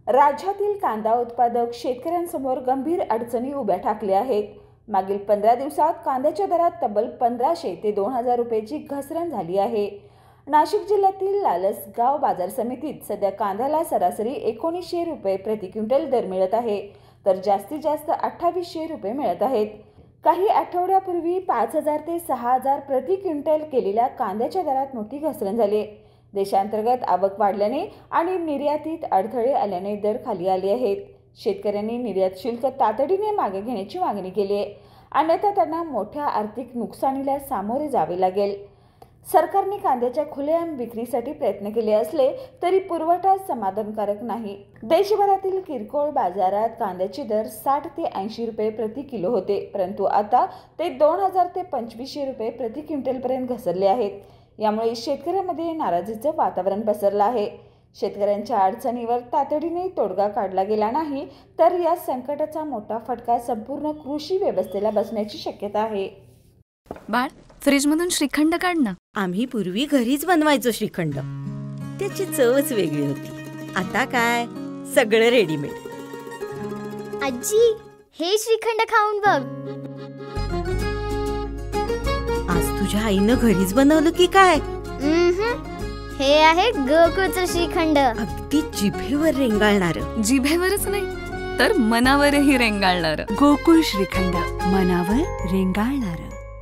राज्यातील कांदा उत्पादक शेतकऱ्यांसमोर गंभीर अडचणी उभ्या ठाकल्या आहेत. मागील 15 दिवसात कांद्याच्या दरात तब्बल 1500 ते 2000 रुपयाची घसरण झाली आहे. नाशिक जिल्ह्यातील लालसगाव बाजार समितीत सध्या कांद्याला सरासरी 1900 रुपये प्रति क्विंटल दर मिळत आहे, तर जास्तीत जास्त 2800 रुपये मिळत आहेत. काही आठवड्यापूर्वी 5000 ते 6000 प्रति क्विंटल केलेल्या कांद्याच्या दरात मोठी घसरण झाली. देशांतर्गत आवक वाढल्याने आणि निर्यातीत अडथळे आल्याने दर खाली आले आहेत. शेतकऱ्यांनी निर्यात शुल्क तातडीने मागे घेण्याची मागणी केली आहे, अन्यथा त्यांना मोठ्या आर्थिक नुकसानीला सामोरे जावे लागेल. सरकारने कांद्याच्या खुलेआम विक्रीसाठी प्रयत्न केले असले तरी पुरवठा समाधानकारक नाही. देशभरातील किरकोळ बाजारात कांद्याचे दर 60 ते 80 रुपये प्रति किलो होते, परंतु आता ते 2000 ते 2500 रुपये प्रति क्विंटलपर्यंत घसरले आहेत. यामुळे शेतकऱ्यांमध्ये नाराजीचं वातावरण पसरलं आहे. शेतकऱ्यांच्या अडचणीवर तातडीने तोडगा काढला गेला नाही तर या संकटाचा मोठा फटका संपूर्ण कृषी व्यवस्थेला बसण्याची शक्यता आहे. बाळ, फ्रीजमधून श्रीखंड काढ ना. आम्ही पूर्वी घरीच बनवायचो श्रीखंड. त्याची चवच वेगळी होती. आता काय सगळं रेडीमेड. आजी, हे श्रीखंड खाऊन बघ. आज तुझ्या आईनं घरीच बनवलं की काय? हे आहे गोकुळचं श्रीखंड. अगदी जिभेवर रेंगाळणार. जिभेवरच नाही तर मनावरही रेंगाळणार. गोकुळ श्रीखंड, मनावर रेंगाळणार.